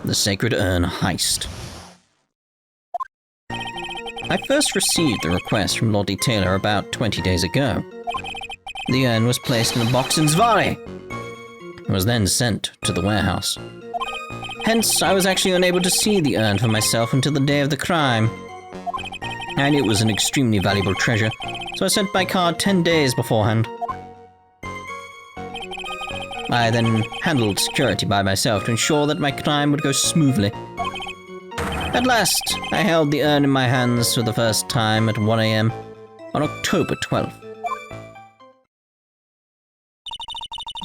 The Sacred Urn heist. I first received the request from Lord Taylor about 20 days ago. The urn was placed in a box in Zvari. It was then sent to the warehouse. Hence, I was actually unable to see the urn for myself until the day of the crime. I knew it was an extremely valuable treasure, so I sent my card 10 days beforehand. I then handled security by myself to ensure that my crime would go smoothly. At last, I held the urn in my hands for the first time at 1 AM on October 12th.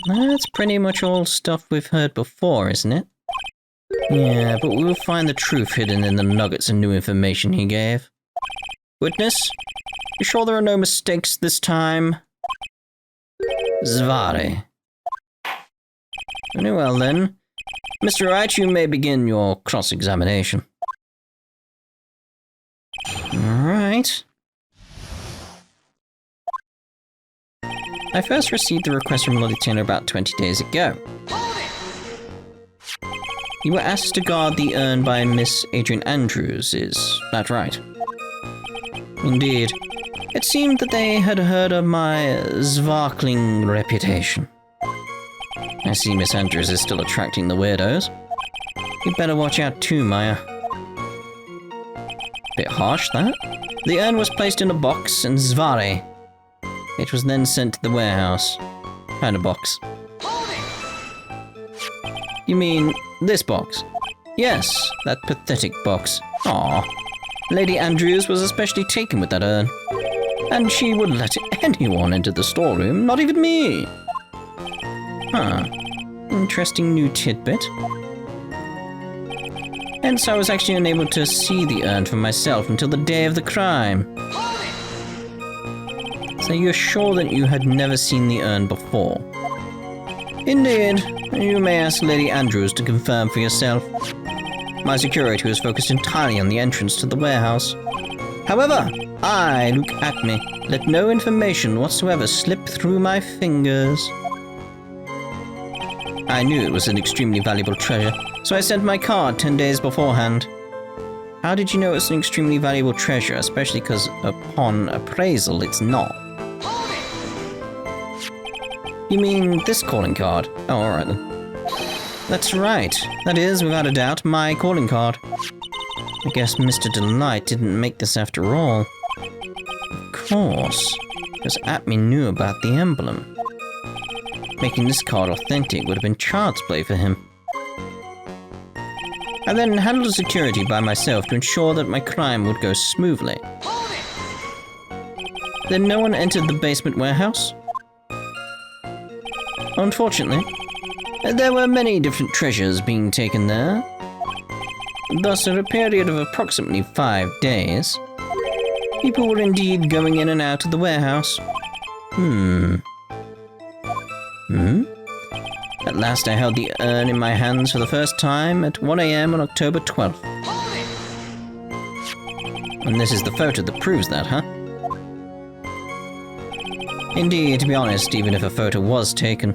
That's pretty much all stuff we've heard before, isn't it? Yeah, but we'll find the truth hidden in the nuggets of new information he gave. Witness, you sure there are no mistakes this time? Zvari. Very well then. Mr. Wright, you may begin your cross-examination. Alright. I first received the request from Lord Taylor about 20 days ago. You were asked to guard the urn by Miss Adrian Andrews, is that right? Indeed. It seemed that they had heard of my sparkling reputation. I see Miss Andrews is still attracting the weirdos. You'd better watch out too, Maya. Bit harsh, that? The urn was placed in a box in Zvari. It was then sent to the warehouse. Kind of box. You mean this box? Yes, that pathetic box. Aww. Lady Andrews was especially taken with that urn. And she wouldn't let anyone into the storeroom, not even me. Huh. Interesting new tidbit. Hence, I was actually unable to see the urn for myself until the day of the crime. So you're sure that you had never seen the urn before? Indeed. You may ask Lady Andrews to confirm for yourself. My security was focused entirely on the entrance to the warehouse. However, I, Luke Atmey, let no information whatsoever slip through my fingers. I knew it was an extremely valuable treasure, so I sent my card 10 days beforehand. How did you know it's an extremely valuable treasure, especially because upon appraisal it's not? You mean this calling card? Oh, alright then. That's right. That is, without a doubt, my calling card. I guess Mr. Delight didn't make this after all. Of course, because Atmey knew about the emblem. Making this card authentic would have been child's play for him. I then handled security by myself to ensure that my crime would go smoothly. Then no one entered the basement warehouse? Unfortunately, there were many different treasures being taken there. Thus, in a period of approximately 5 days, people were indeed going in and out of the warehouse. At last I held the urn in my hands for the first time at 1 AM on October 12th. And this is the photo that proves that, huh? Indeed, to be honest, even if a photo was taken,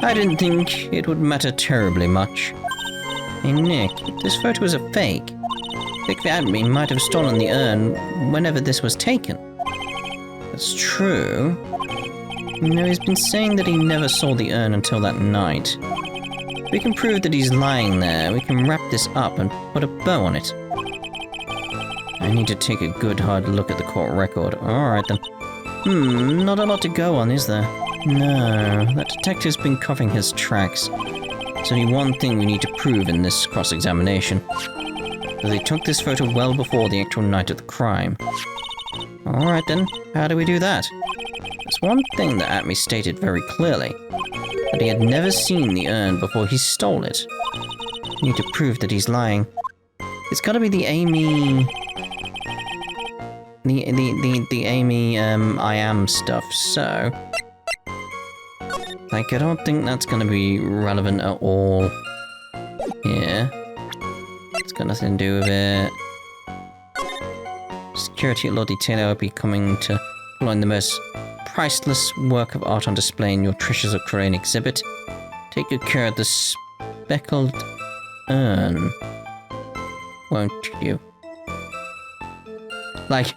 I didn't think it would matter terribly much. Hey Nick, if this photo is a fake, Vic Atmey might have stolen the urn whenever this was taken. That's true. You know, he's been saying that he never saw the urn until that night. We can prove that he's lying there. We can wrap this up and put a bow on it. I need to take a good hard look at the court record. Alright then. Not a lot to go on, is there? No, that detective's been covering his tracks. There's only one thing we need to prove in this cross-examination. That they took this photo well before the actual night of the crime. Alright then, how do we do that? There's one thing that Atmey stated very clearly. That he had never seen the urn before he stole it. We need to prove that he's lying. It's gotta be the Amy... The Amy, I am stuff, so... Like, I don't think that's gonna be relevant at all. Yeah. It's got nothing to do with it. Security at Lord Taylor will be coming to find the most priceless work of art on display in your Treasures of Crane exhibit. Take good care of the Speckled Urn. Won't you? Like,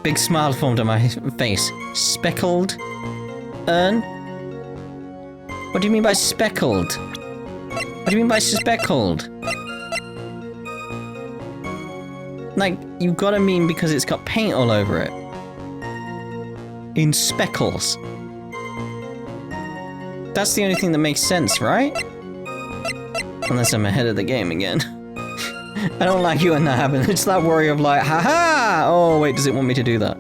big smile formed on my face. Speckled Urn? What do you mean by speckled? What do you mean by speckled? Like, you gotta mean because it's got paint all over it. In speckles. That's the only thing that makes sense, right? Unless I'm ahead of the game again. I don't like you when that happens. It's that worry of like, haha! Oh, wait, does it want me to do that?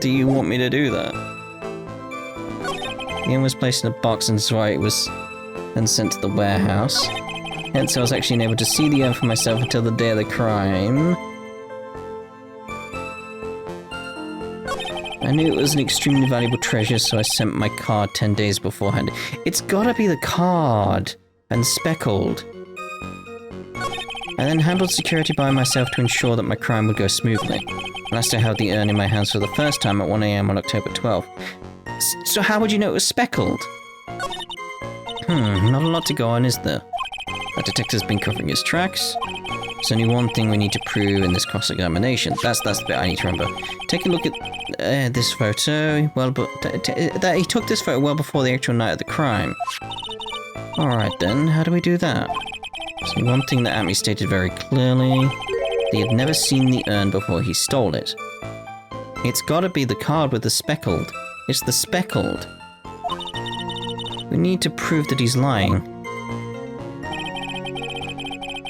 Do you want me to do that? The urn was placed in a box and so it was then sent to the warehouse. Hence, I was actually unable to see the urn for myself until the day of the crime. I knew it was an extremely valuable treasure, so I sent my card 10 days beforehand. It's gotta be the card and speckled. I then handled security by myself to ensure that my crime would go smoothly. Last I held the urn in my hands for the first time at 1 AM on October 12th. So how would you know it was speckled? Not a lot to go on, is there? That detective's been covering his tracks. There's only one thing we need to prove in this cross-examination. That's the bit I need to remember. Take a look at this photo. Well, but he took this photo well before the actual night of the crime. Alright then, how do we do that? So one thing that Atmey stated very clearly, he had never seen the urn before he stole it. It's gotta be the card with the speckled. It's the speckled. We need to prove that he's lying.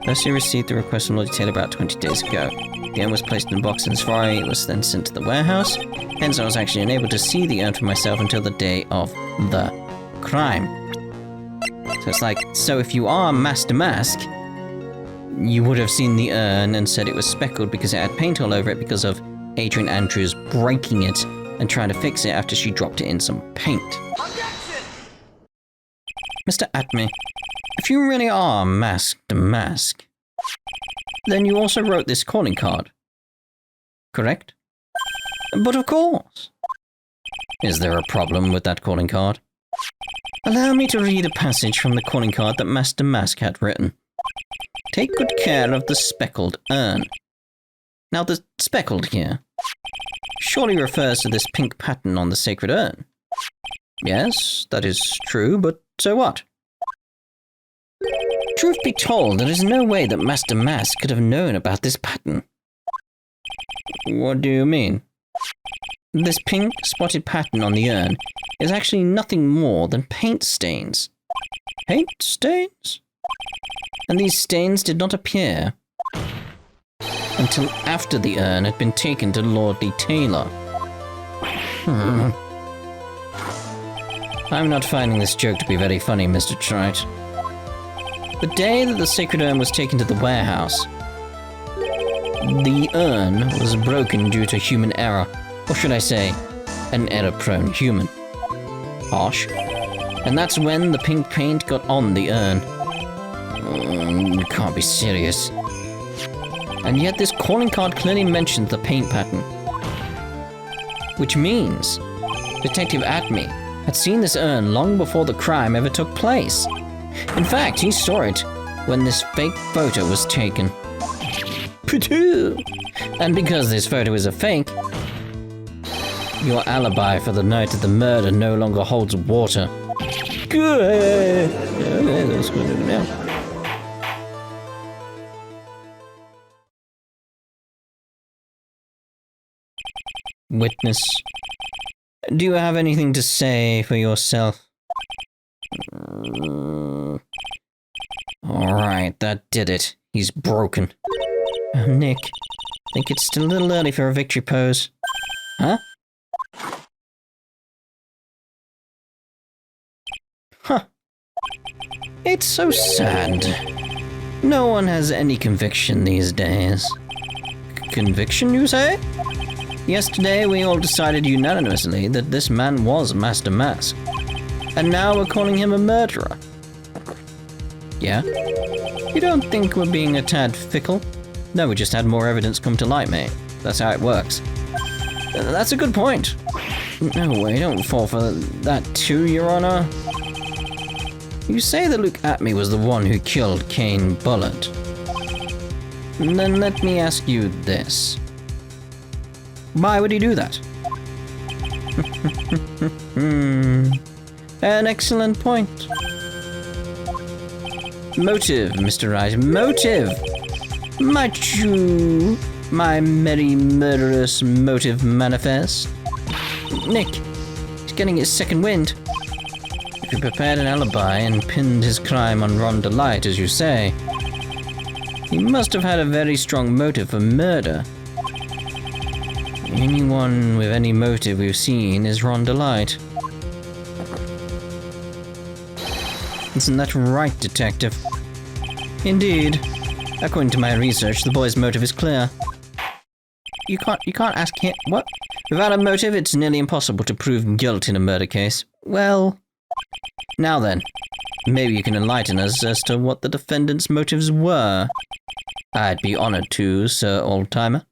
First, he received the request from Lord Taylor about 20 days ago. The urn was placed in a box and Safari was then sent to the warehouse. Hence, I was actually unable to see the urn for myself until the day of the crime. So it's like, so if you are Master Mask, you would have seen the urn and said it was speckled because it had paint all over it because of Adrian Andrews breaking it and trying to fix it after she dropped it in some paint. Mr. Atmey, if you really are Master Mask, then you also wrote this calling card, correct? But of course. Is there a problem with that calling card? Allow me to read a passage from the calling card that Master Mask had written. Take good care of the speckled urn. Now the speckled here surely refers to this pink pattern on the sacred urn. Yes, that is true, but so what? Truth be told, there is no way that Master Mask could have known about this pattern. What do you mean? This pink spotted pattern on the urn is actually nothing more than paint stains. Paint stains? And these stains did not appear until after the urn had been taken to Lord Taylor. I'm not finding this joke to be very funny, Mr. Wright. The day that the sacred urn was taken to the warehouse, the urn was broken due to human error, or should I say, an error-prone human. Harsh. And that's when the pink paint got on the urn. You can't be serious. And yet this calling card clearly mentions the paint pattern. Which means Detective Atmey had seen this urn long before the crime ever took place. In fact, he saw it when this fake photo was taken. And because this photo is a fake, your alibi for the night of the murder no longer holds water. Good. That's good now. Witness, do you have anything to say for yourself? Alright, that did it. He's broken. Nick, think it's still a little early for a victory pose. Huh? Huh. It's so sad. No one has any conviction these days. Conviction, you say? Yesterday, we all decided unanimously that this man was Master Mask. And now we're calling him a murderer. Yeah? You don't think we're being a tad fickle? No, we just had more evidence come to light, mate. That's how it works. That's a good point. No way, don't fall for that too, Your Honor. You say that Luke Atmey was the one who killed Kane Bullard. Then let me ask you this. Why would he do that? An excellent point. Motive, Mr. Wright, motive! My merry murderous motive manifest. Nick, he's getting his second wind. If he prepared an alibi and pinned his crime on Ron Delight, as you say, he must have had a very strong motive for murder. Anyone with any motive we've seen is Ron Delight. Isn't that right, Detective? Indeed. According to my research, the boy's motive is clear. You can't ask him— what? Without a motive, it's nearly impossible to prove guilt in a murder case. Well... Now then, maybe you can enlighten us as to what the defendant's motives were. I'd be honored to, Sir Oldtimer.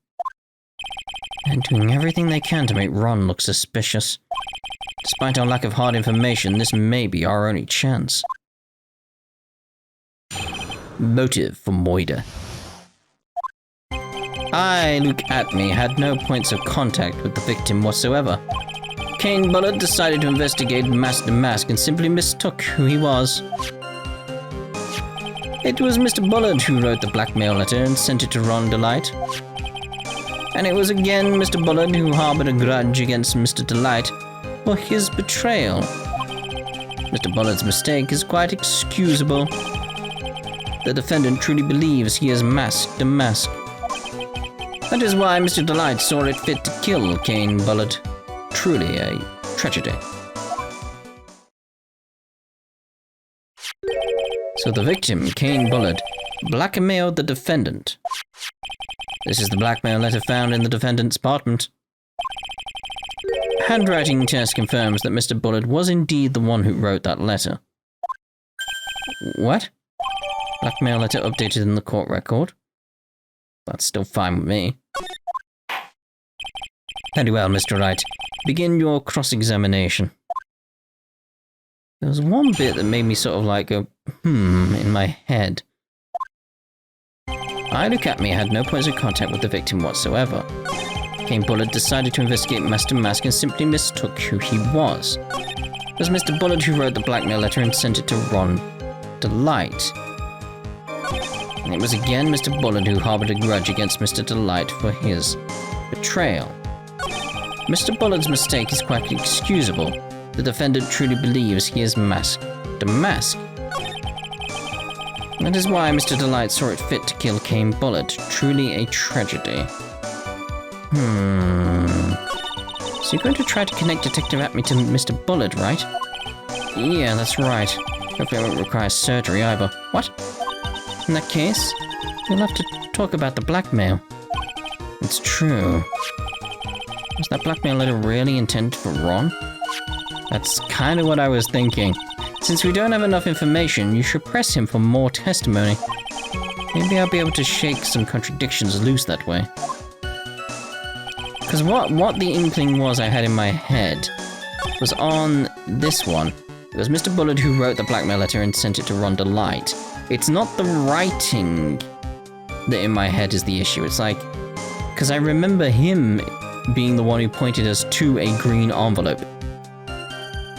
And doing everything they can to make Ron look suspicious. Despite our lack of hard information, this may be our only chance. Motive for Moida. I, Luke Atmey, had no points of contact with the victim whatsoever. Kane Bullard decided to investigate Master Mask and simply mistook who he was. It was Mr. Bullard who wrote the blackmail letter and sent it to Ron Delight. And it was again Mr. Bullard who harbored a grudge against Mr. Delight for his betrayal. Mr. Bullard's mistake is quite excusable. The defendant truly believes he has masked the mask. That is why Mr. Delight saw it fit to kill Kane Bullard. Truly a tragedy. So the victim, Kane Bullard, blackmailed the defendant. This is the blackmail letter found in the defendant's apartment. Handwriting test confirms that Mr. Bullard was indeed the one who wrote that letter. What? Blackmail letter updated in the court record? That's still fine with me. Very well, Mr. Wright. Begin your cross-examination. There was one bit that made me sort of like go, in my head. I, Luke Atmey, had no points of contact with the victim whatsoever. Kane Bullard decided to investigate Master Mask and simply mistook who he was. It was Mr. Bullard who wrote the blackmail letter and sent it to Ron Delight. And it was again Mr. Bullard who harbored a grudge against Mr. Delight for his betrayal. Mr. Bullard's mistake is quite excusable. The defendant truly believes he has masked the mask. That is why Mr. Delight saw it fit to kill Kane Bullard. Truly a tragedy. So you're going to try to connect Detective Atmey to Mr. Bullard, right? Yeah, that's right. Hopefully it won't require surgery either. What? In that case, you'll have to talk about the blackmail. It's true. Was that blackmail letter really intended for Ron? That's kind of what I was thinking. Since we don't have enough information, you should press him for more testimony. Maybe I'll be able to shake some contradictions loose that way. Because what the inkling was I had in my head was on this one. It was Mr. Bullard who wrote the blackmail letter and sent it to Ron Delight. It's not the writing that in my head is the issue. It's like, because I remember him being the one who pointed us to a green envelope.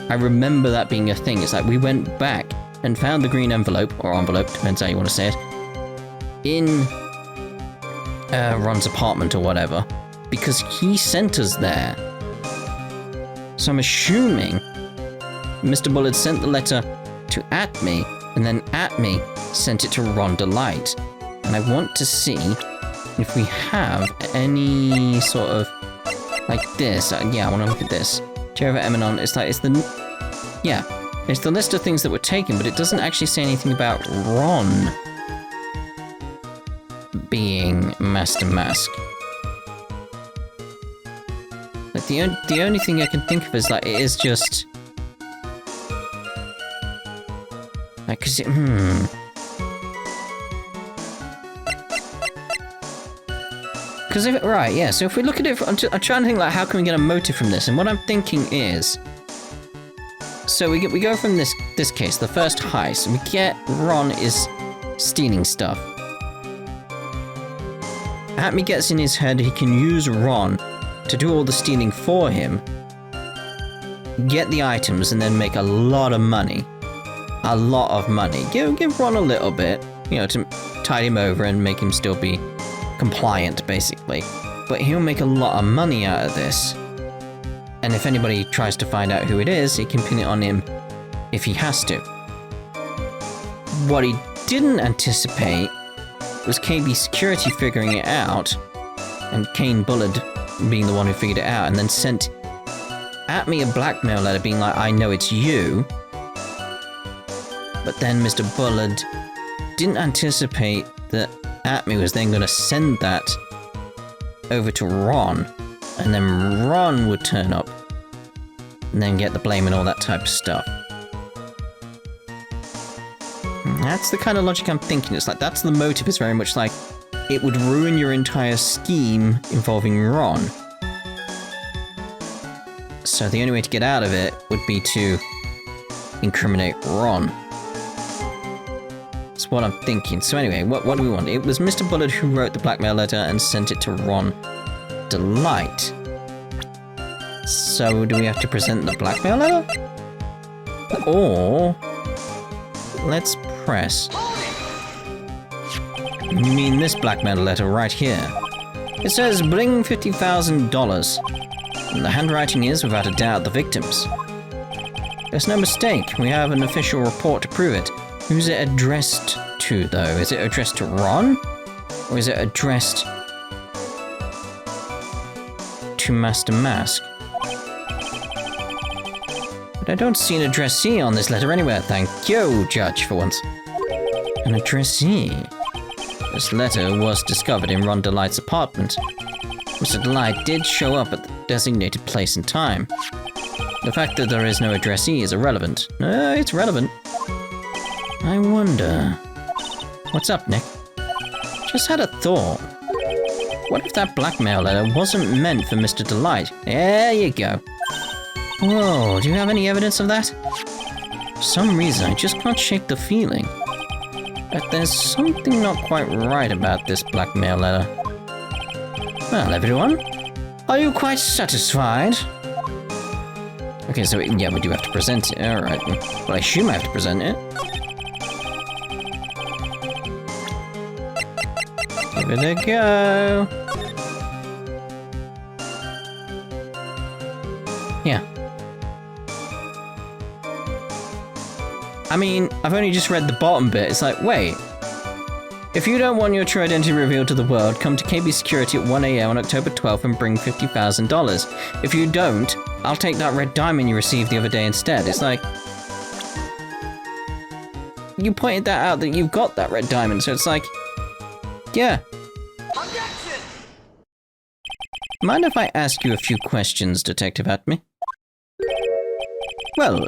I remember that being a thing. It's like we went back and found the green envelope, or envelope, depends how you want to say it, in Ron's apartment or whatever, because he sent us there. So I'm assuming Mr. Bullard sent the letter to Atmey, and then Atmey sent it to Ron Delight. And I want to see if we have any sort of like this. Yeah, I want to look at this. Jerva Eminon, it's the list of things that were taken, but it doesn't actually say anything about Ron being Master Mask. Like the only thing I can think of is like it is just like cause it, Because if right, yeah. So if we look at it, I'm trying to think like how can we get a motive from this, and what I'm thinking is. So So we go from this case, the first heist, and we get Ron is stealing stuff. Atmey gets in his head he can use Ron to do all the stealing for him, get the items, and then make a lot of money. A lot of money. Give Ron a little bit, you know, to tide him over and make him still be compliant, basically. But he'll make a lot of money out of this. And if anybody tries to find out who it is, he can pin it on him if he has to. What he didn't anticipate was KB Security figuring it out, and Kane Bullard being the one who figured it out, and then sent Atmey a blackmail letter being like, I know it's you. But then Mr. Bullard didn't anticipate that Atmey was then going to send that over to Ron, and then Ron would turn up and then get the blame and all that type of stuff. That's the kind of logic I'm thinking. It's like, that's the motive. It's very much like, it would ruin your entire scheme involving Ron. So the only way to get out of it would be to incriminate Ron. That's what I'm thinking. So anyway, what do we want? It was Mr. Bullard who wrote the blackmail letter and sent it to Ron Delight. So do we have to present the blackmail letter? Or let's press. You mean this blackmail letter right here? It says bring $50,000. And the handwriting is, without a doubt, the victim's. There's no mistake. We have an official report to prove it. Who's it addressed to, though? Is it addressed to Ron? Or is it addressed to Master Mask? But I don't see an addressee on this letter anywhere. Thank you, Judge, for once. An addressee? This letter was discovered in Ron Delight's apartment. Mr. Delight did show up at the designated place and time. The fact that there is no addressee is irrelevant. It's relevant. I wonder... What's up, Nick? Just had a thought. What if that blackmail letter wasn't meant for Mr. Delight? There you go. Whoa, do you have any evidence of that? For some reason, I just can't shake the feeling that there's something not quite right about this blackmail letter. Well, everyone, are you quite satisfied? Okay, so yeah, we do have to present it. Alright, well, I assume I have to present it. Give it a go. Yeah. I mean, I've only just read the bottom bit. It's like, wait. If you don't want your true identity revealed to the world, come to KB Security at 1 AM on October 12th and bring $50,000. If you don't, I'll take that red diamond you received the other day instead. It's like... You pointed that out that you've got that red diamond, so it's like... Yeah. Objection! Mind if I ask you a few questions, Detective Atmey? Well,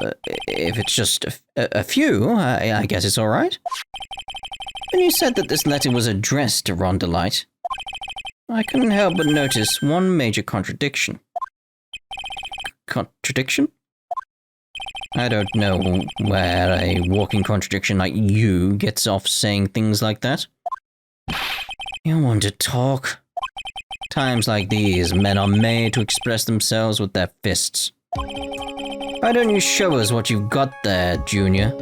if it's just a few, I guess it's alright. When you said that this letter was addressed to Ron Delight, I couldn't help but notice one major contradiction. Contradiction? I don't know where a walking contradiction like you gets off saying things like that. You want to talk? Times like these, men are made to express themselves with their fists. Why don't you show us what you've got there, Junior?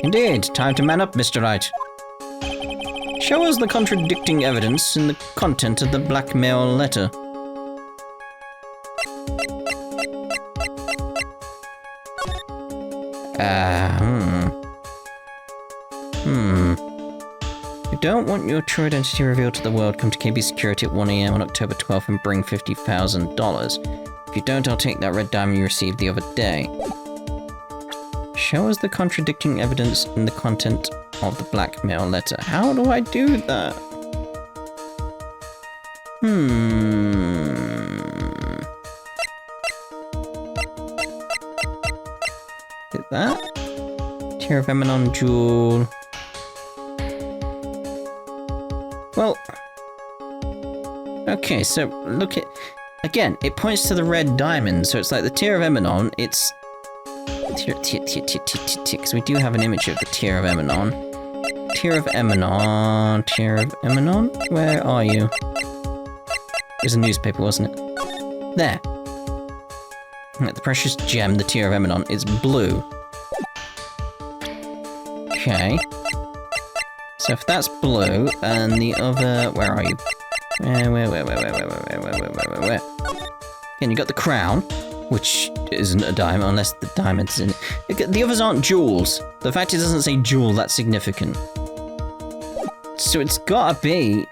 Indeed, time to man up, Mr. Wright. Show us the contradicting evidence in the content of the blackmail letter. You don't want your true identity revealed to the world, come to KB Security at 1 AM on October 12th and bring $50,000. If you don't, I'll take that red diamond you received the other day. Show us the contradicting evidence in the content of the blackmail letter. How do I do that? Is it that? Tear of Eminon Jewel. Well, okay, so look at, again, it points to the red diamond, so it's like the Tear of Eminon, it's Because we do have an image of the Tear of Emanon. Tear of Emanon. Tear of Emanon? Where are you? It was a newspaper, wasn't it? There. The precious gem, the Tear of Emanon, is blue. Okay. So if that's blue, and the other... Where are you? Where? And you got the crown, which isn't a diamond, unless the diamond's in it. The others aren't jewels. The fact it doesn't say jewel, that's significant. So it's gotta be...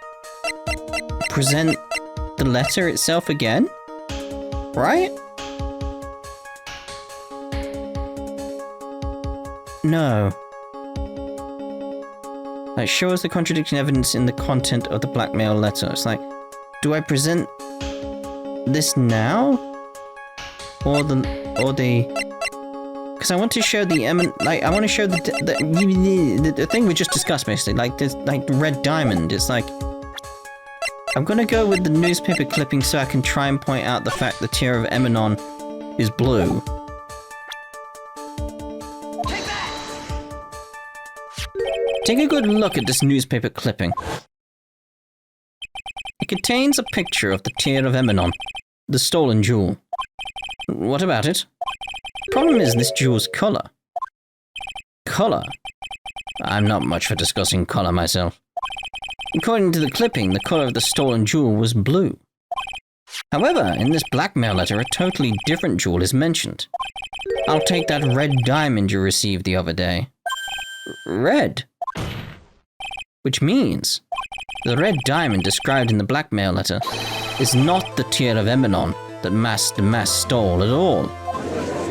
Present the letter itself again? Right? No. Like, show us the contradicting evidence in the content of the blackmail letter. It's like, do I present this now? Or the... Because I want to show the I want to show the thing we just discussed, basically. Like, this, like, the red diamond. It's like... I'm gonna go with the newspaper clipping so I can try and point out the fact the Tear of Emanon is blue. Take a good look at this newspaper clipping. It contains a picture of the Tear of Emanon, the stolen jewel. What about it? Problem is this jewel's color. Color? I'm not much for discussing color myself. According to the clipping, the color of the stolen jewel was blue. However, in this blackmail letter, a totally different jewel is mentioned. I'll take that red diamond you received the other day. Red? Which means the red diamond described in the blackmail letter is not the Tear of Emanon that Master Mass stole at all.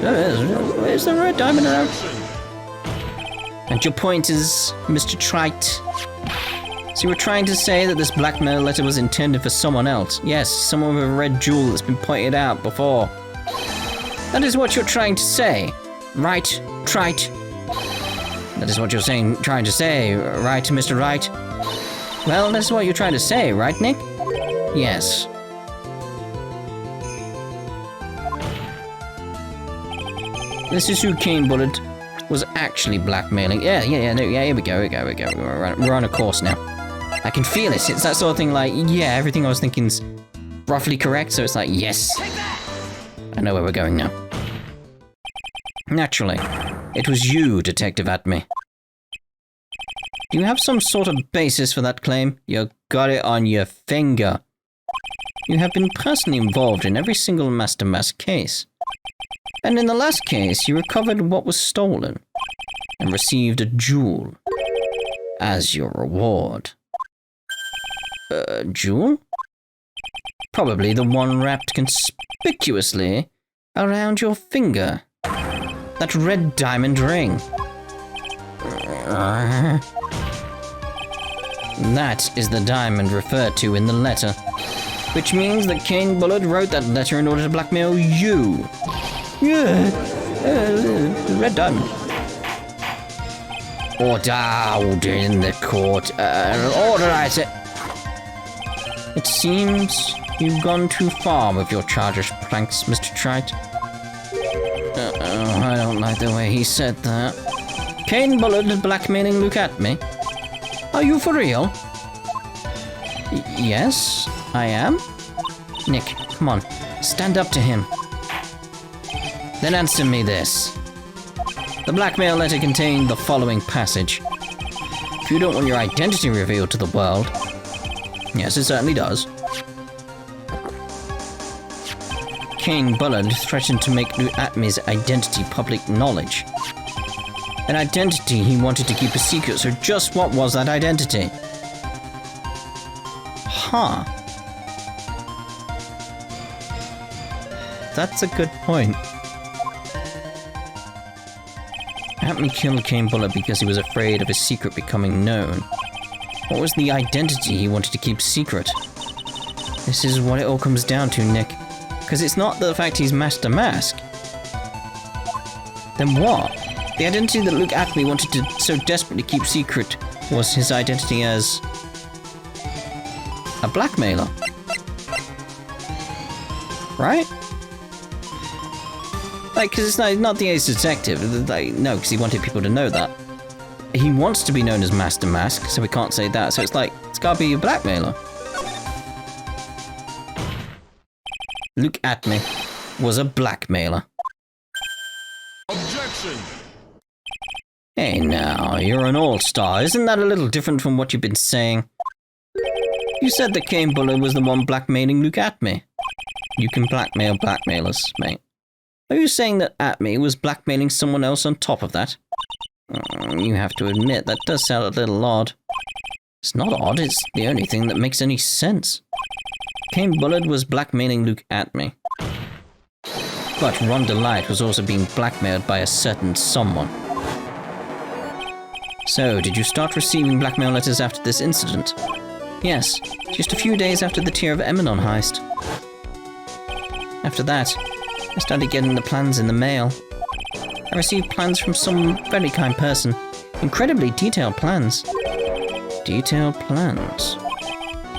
Where's the red diamond around? And your point is, Mr. Trite? So you were trying to say that this blackmail letter was intended for someone else? Yes, someone with a red jewel that's been pointed out before. That is what you're trying to say, right, Trite? That is what you're trying to say, right, Mr. Wright? Well, that's what you're trying to say, right, Nick? Yes. This is who Kane Bullet was actually blackmailing. Yeah, here we go. We're on a course now. I can feel it. It's that sort of thing like, yeah, everything I was thinking's roughly correct, so it's like, yes. I know where we're going now. Naturally. It was you, Detective Atmey. Do you have some sort of basis for that claim? You got it on your finger. You have been personally involved in every single Master Mass case. And in the last case, you recovered what was stolen and received a jewel as your reward. Jewel? Probably the one wrapped conspicuously around your finger. That red diamond ring. That is the diamond referred to in the letter. Which means that Kane Bullet wrote that letter in order to blackmail you. Yeah, the red diamond. Order in the court. Order, I said. It seems you've gone too far with your charges pranks, Mr. Trite. I don't like the way he said that. Kane Bullet blackmailing Luke Atmey? Are you for real? Yes, I am. Nick, come on, stand up to him. Then answer me this. The blackmail letter contained the following passage. If you don't want your identity revealed to the world... Yes, it certainly does. Kane Bullet threatened to make Luke Atmey's identity public knowledge. An identity he wanted to keep a secret, so just what was that identity? Huh. That's a good point. Atmey killed Kane Bullet because he was afraid of his secret becoming known. What was the identity he wanted to keep secret? This is what it all comes down to, Nick. Because it's not the fact he's Master Mask. Then what? The identity that Luke Atmey wanted to so desperately keep secret was his identity as... a blackmailer. Right? Like, because it's not the ace detective. Like, no, because he wanted people to know that. He wants to be known as Master Mask, so we can't say that. So it's like, it's gotta be a blackmailer. Luke Atmey was a blackmailer. Objection! Hey now, you're an all-star. Isn't that a little different from what you've been saying? You said that Kane Bullard was the one blackmailing Luke Atmey. You can blackmail blackmailers, mate. Are you saying that Atmey was blackmailing someone else on top of that? You have to admit, that does sound a little odd. It's not odd, it's the only thing that makes any sense. Kane Bullard was blackmailing Luke Atmey. But Rhonda Light was also being blackmailed by a certain someone. So, did you start receiving blackmail letters after this incident? Yes, just a few days after the Tear of Eminon heist. After that, I started getting the plans in the mail. I received plans from some very kind person. Incredibly detailed plans. Detailed plans.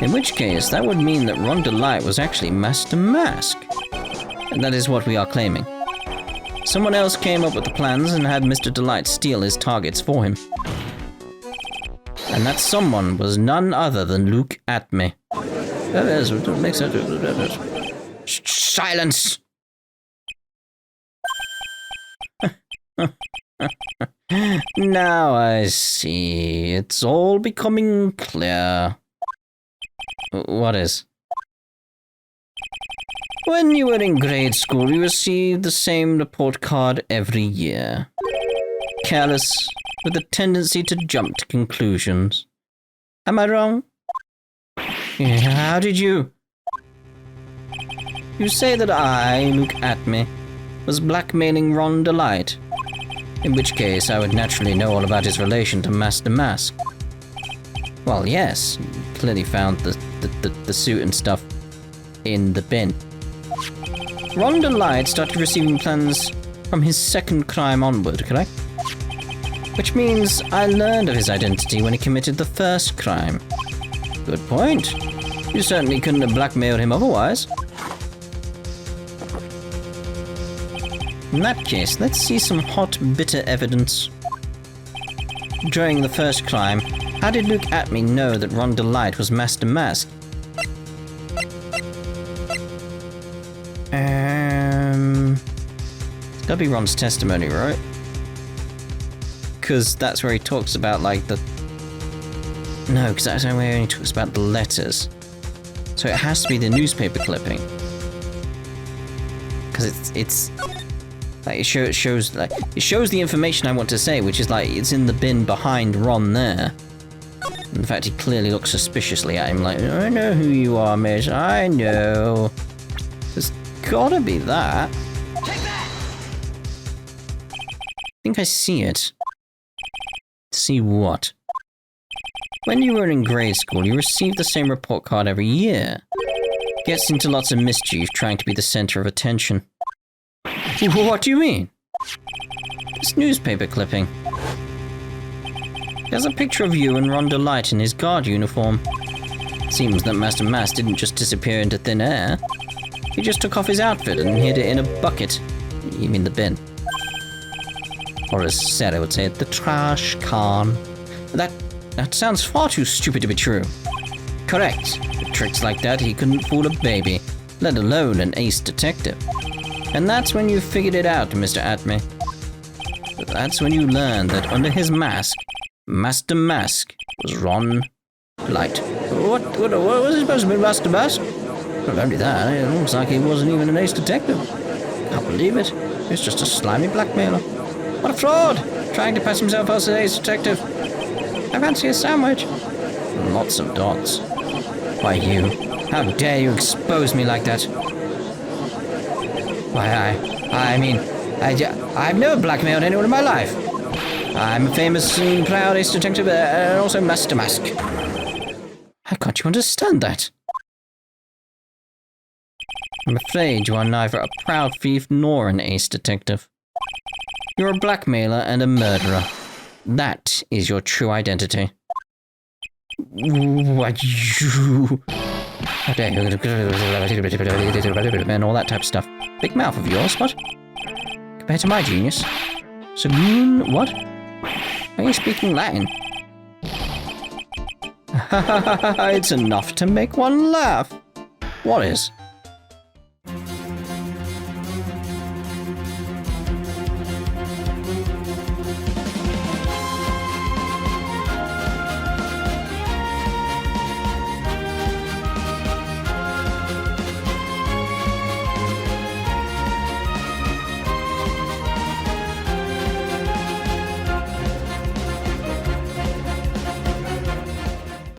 In which case, that would mean that Rhonda Light was actually Master Mask. And that is what we are claiming. Someone else came up with the plans and had Mr. Delight steal his targets for him. And that someone was none other than Luke Atmey. That is, what makes that... Silence! Now I see. It's all becoming clear. What is? When you were in grade school, you received the same report card every year. Careless, with a tendency to jump to conclusions. Am I wrong? How did you... You say that I, Luke Atmey, was blackmailing Rhonda Light. In which case, I would naturally know all about his relation to Master Mask. Well, yes, you clearly found the suit and stuff in the bin. Rhonda Light started receiving plans from his second crime onward, correct? Which means I learned of his identity when he committed the first crime. Good point. You certainly couldn't have blackmailed him otherwise. In that case, let's see some hot, bitter evidence. During the first crime, how did Luke Atmey know that Rhonda Light was Master Mask? It's gotta be Ron's testimony, right? Because that's where he talks about, like, the... No, because that's where he only talks about the letters. So it has to be the newspaper clipping. Because it's... Like, it shows the information I want to say, which is, like, it's in the bin behind Ron there. In fact, he clearly looks suspiciously at him, like, I know who you are, miss, I know. There's gotta be that. Take that! I think I see it. See what? When you were in grade school, you received the same report card every year. Gets into lots of mischief, trying to be the center of attention. What do you mean? This newspaper clipping. There's a picture of you and Rhonda Light in his guard uniform. Seems that Master Mask didn't just disappear into thin air. He just took off his outfit and hid it in a bucket. You mean the bin. Or as Sarah would say it, the trash can. That sounds far too stupid to be true. Correct. With tricks like that, he couldn't fool a baby, let alone an ace detective. And that's when you figured it out, Mr. Atmey. That's when you learned that under his mask, Master Mask was Ron Light. What was he supposed to be, Master Mask? Not only that, it looks like he wasn't even an ace detective. Can't believe it. He's just a slimy blackmailer. What a fraud! Trying to pass himself as an ace detective. I fancy a sandwich. Lots of dots. Why, you. How dare you expose me like that? Why, I've never blackmailed anyone in my life. I'm a famous and proud ace detective and also Master Mask. How can't you understand that? I'm afraid you are neither a proud thief nor an ace detective. You're a blackmailer and a murderer. That is your true identity. What you... And all that type of stuff. Big mouth of yours, what? compared to my genius. Sagoon, what? Are you speaking Latin? It's enough to make one laugh. What is?